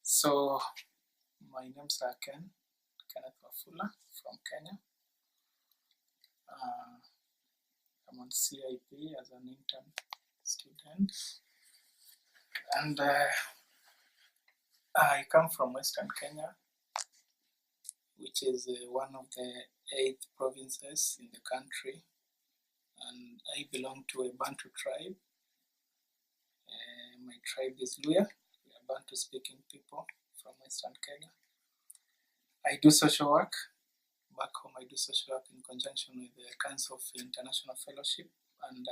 So my name's Kenneth Wafula from Kenya. I'm on CIP as an intern student, and I come from Western Kenya, which is one of the 8 provinces in the country, and I belong to a Bantu tribe. My tribe is Luya. We are Bantu speaking people from Western Kenya. I do social work. Back home I do social work in conjunction with the Council of International Fellowship, and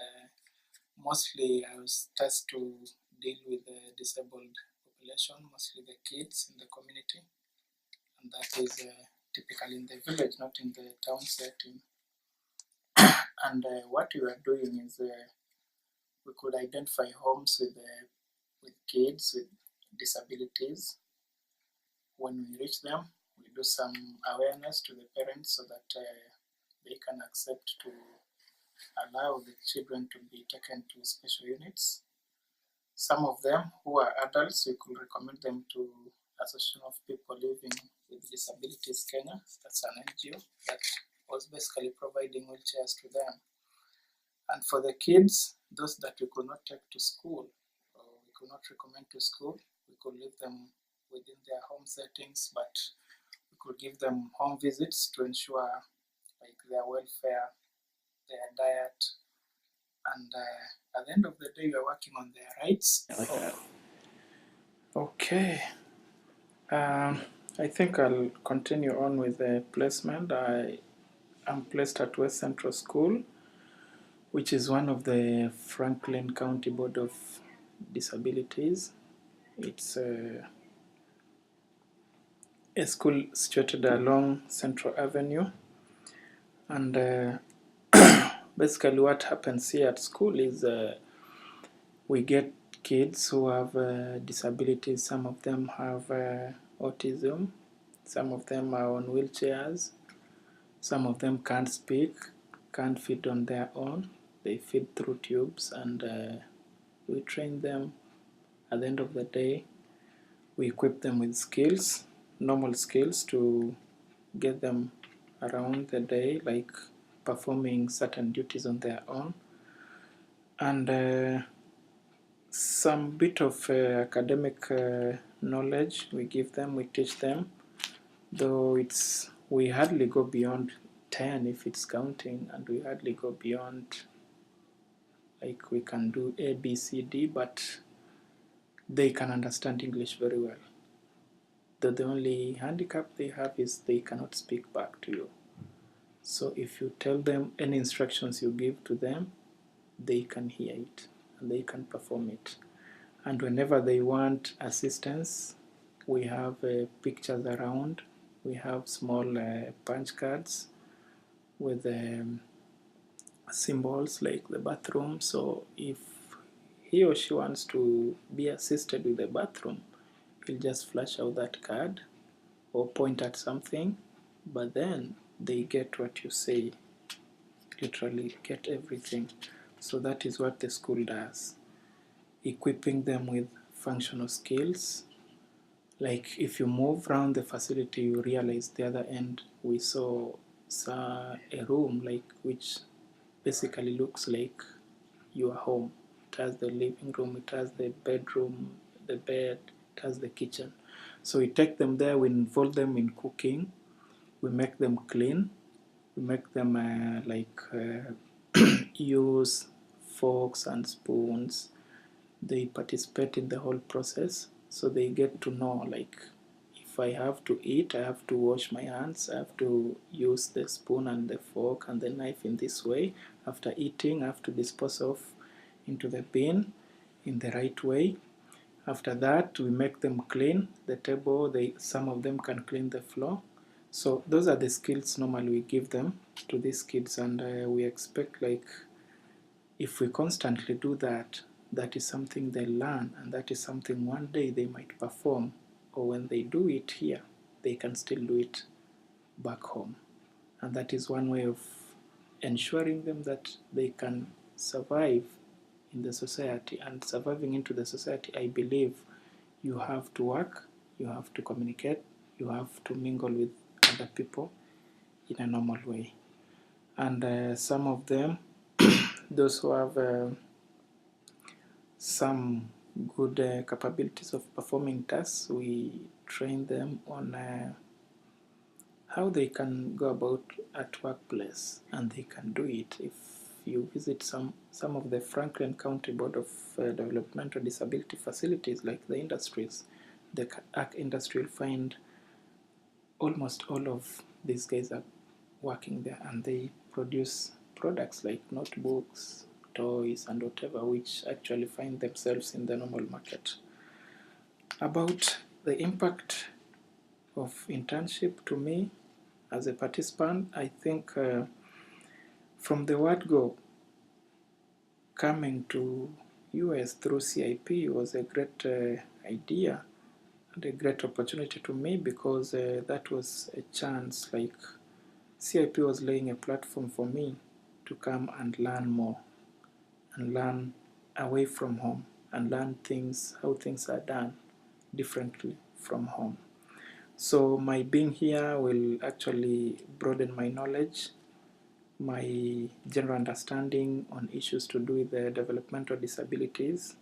mostly I was tasked to deal with the disabled population, mostly the kids in the community, and that is typically in the village, not in the town setting. And what we were doing is we could identify homes with kids with disabilities. When we reach them, we do some awareness to the parents so that they can accept to allow the children to be taken to special units. Some of them who are adults, we could recommend them to Association of People Living with Disabilities Kenya. That's an NGO that was basically providing wheelchairs to them. And for the kids, those that we could not take to school, or we could not recommend to school, we could leave them within their home settings, but we could give them home visits to ensure like their welfare, their diet, and at the end of the day, we are working on their rights. Okay. I think I'll continue on with the placement. I am placed at West Central School, which is one of the Franklin County Board of Disabilities. It's a school situated along Central Avenue, and basically what happens here at school is we get kids who have disabilities. Some of them have autism, some of them are on wheelchairs, some of them can't speak, can't feed on their own. They feed through tubes, and we train them. At the end of the day, we equip them with skills, normal skills, to get them around the day, like performing certain duties on their own, and some bit of academic knowledge we give them, we teach them, though we hardly go beyond 10 if it's counting, and we hardly go beyond, like, we can do A, B, C, D, but they can understand English very well. The only handicap they have is they cannot speak back to you. So if you tell them any instructions you give to them, they can hear it and they can perform it. And whenever they want assistance, we have pictures around. We have small punch cards with symbols like the bathroom. So if he or she wants to be assisted with the bathroom, he'll just flash out that card or point at something, but then they get what you say, literally get everything. So that is what the school does, equipping them with functional skills. Like if you move around the facility, you realize the other end we saw a room like which basically looks like your home. It has the living room, it has the bedroom, the bed, it has the kitchen. So we take them there, we involve them in cooking, we make them clean, we make them use forks and spoons. They participate in the whole process, so they get to know, like, if I have to eat, I have to wash my hands, I have to use the spoon and the fork and the knife in this way. After eating, I have to dispose of into the bin in the right way. After that, we make them clean the table. Some of them can clean the floor. So those are the skills normally we give them to these kids, and we expect, like, if we constantly do that, that is something they learn, and that is something one day they might perform, or when they do it here, they can still do it back home. And that is one way of ensuring them that they can survive in the society. And surviving into the society, I believe you have to work, you have to communicate, you have to mingle with other people in a normal way. And some of them, those who have some good capabilities of performing tasks, we train them on how they can go about at workplace, and they can do it. If you visit some of the Franklin County Board of Developmental Disability facilities, like the industries, the ARC industry, will find almost all of these guys are working there, and they produce products like notebooks, toys, and whatever, which actually find themselves in the normal market. About the impact of internship to me as a participant, I think from the word go, coming to US through CIP was a great idea and a great opportunity to me, because that was a chance, like CIP was laying a platform for me to come and learn more, and learn away from home, and learn things, how things are done differently from home. So my being here will actually broaden my knowledge, my general understanding on issues to do with the developmental disabilities.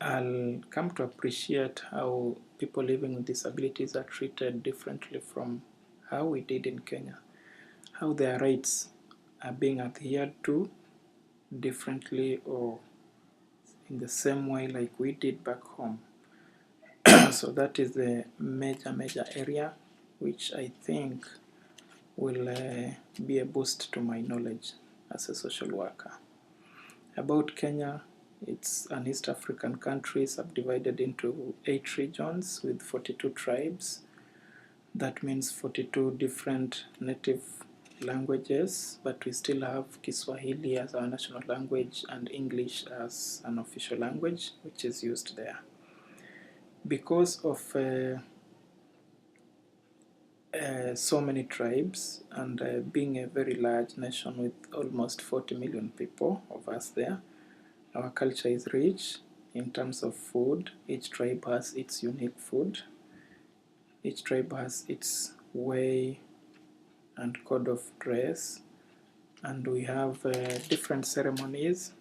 I'll come to appreciate how people living with disabilities are treated differently from how we did in Kenya, how their rights are being adhered to differently or in the same way like we did back home. So that is the major area which I think will be a boost to my knowledge as a social worker. About Kenya, it's an East African country subdivided into 8 regions with 42 tribes. That means 42 different native languages, but we still have Kiswahili as our national language and English as an official language, which is used there. Because of so many tribes, and being a very large nation with almost 40 million people of us there, our culture is rich in terms of food. Each tribe has its unique food. Each tribe has its way and code of dress, and we have different ceremonies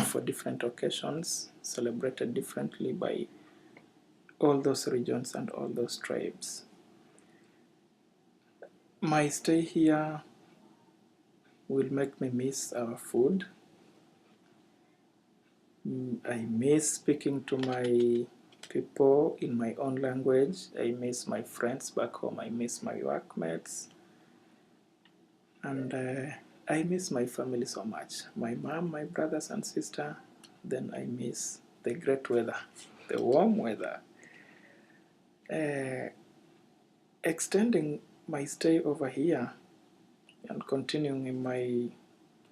for different occasions, celebrated differently by all those regions and all those tribes. My stay here will make me miss our food. I miss speaking to my people in my own language. I miss my friends back home. I miss my workmates. And I miss my family so much. My mom, my brothers and sister. Then I miss the great weather, the warm weather. Extending my stay over here and continuing in my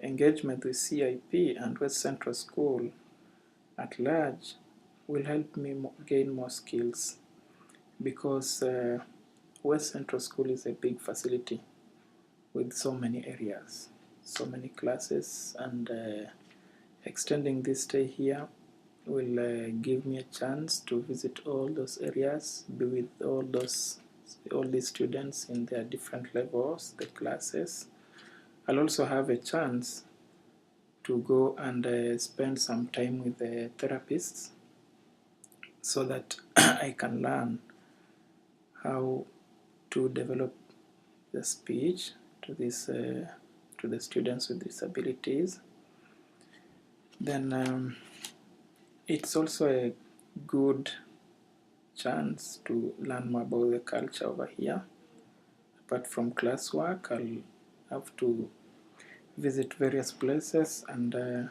engagement with CIP and West Central School at large will help me gain more skills, because West Central School is a big facility with so many areas, so many classes, and extending this stay here will give me a chance to visit all those areas, be with all these students in their different levels, the classes. I'll also have a chance to go and spend some time with the therapists, so that I can learn how to develop the speech to the students with disabilities. Then it's also a good chance to learn more about the culture over here. Apart from classwork, I'll have to visit various places and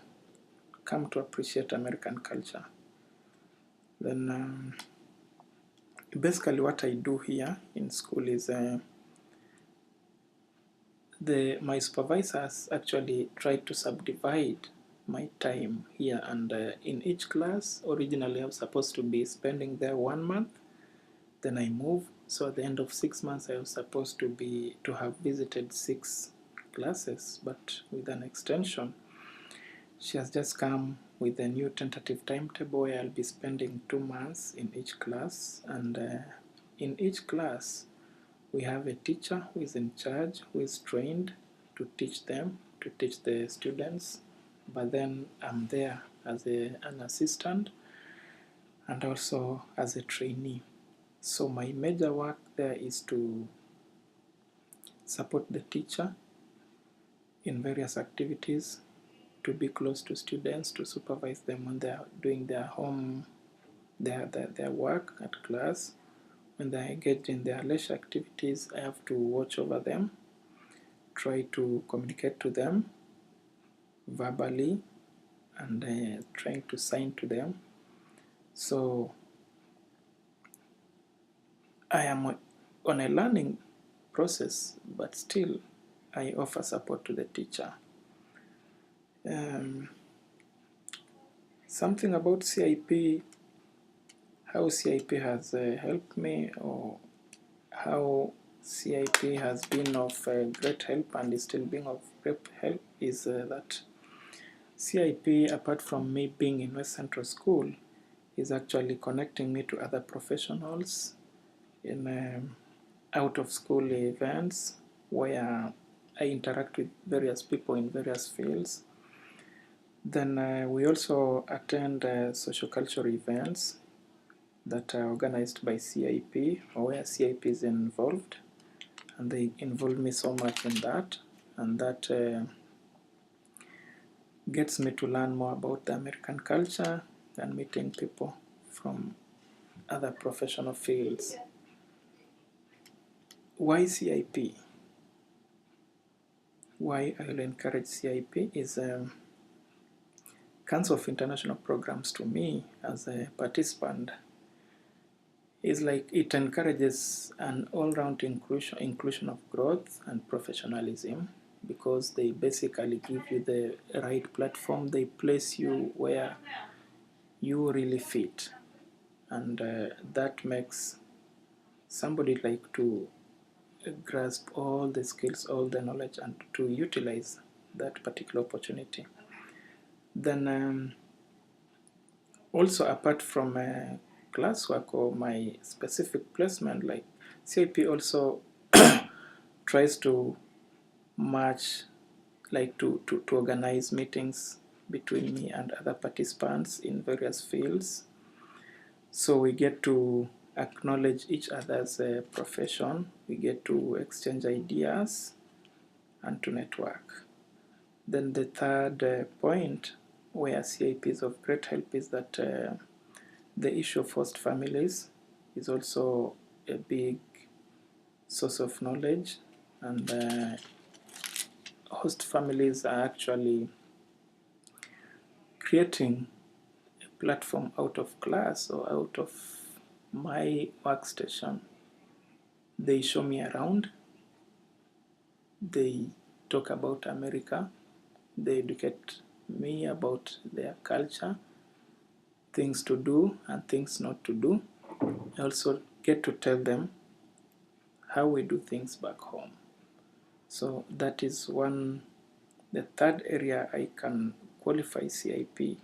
come to appreciate American culture. Then basically what I do here in school is my supervisors actually tried to subdivide my time here, and in each class, originally I was supposed to be spending there 1 month, then I moved, so at the end of 6 months I was supposed to have visited 6 classes, but with an extension. She has just come with a new tentative timetable where I'll be spending 2 months in each class, and in each class we have a teacher who is in charge, who is trained to teach them, to teach the students, but then I'm there as an assistant and also as a trainee. So my major work there is to support the teacher in various activities, to be close to students, to supervise them when they are doing their work at class. When they are engaged in their leisure activities, I have to watch over them, try to communicate to them verbally, and trying to sign to them. So I am on a learning process, but still I offer support to the teacher. Something about CIP, how CIP has helped me, or how CIP has been of great help and is still being of great help, is that CIP, apart from me being in West Central School, is actually connecting me to other professionals in out-of-school events where I interact with various people in various fields. Then we also attend social cultural events that are organized by CIP, or where CIP is involved, and they involve me so much in that, and that gets me to learn more about the American culture and meeting people from other professional fields. Why CIP? Why I will encourage CIP is kinds of international programs to me as a participant is like it encourages an all-round inclusion of growth and professionalism, because they basically give you the right platform. They place you where you really fit, and that makes somebody like to grasp all the skills, all the knowledge, and to utilize that particular opportunity. Then also, apart from classwork or my specific placement, like CIP also tries to match, like to organize meetings between me and other participants in various fields. So we get to acknowledge each other's profession, we get to exchange ideas and to network. Then the third point where CIP is of great help is that the issue of host families is also a big source of knowledge, and host families are actually creating a platform out of class or out of my workstation. They show me around, they talk about America, they educate me about their culture, things to do and things not to do. I also get to tell them how we do things back home. So that is the third area I can qualify CIP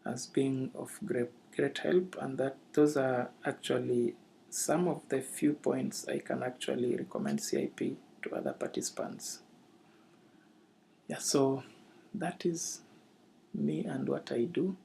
as being of great help, and that those are actually some of the few points I can actually recommend CIP to other participants. Yeah, so that is me and what I do.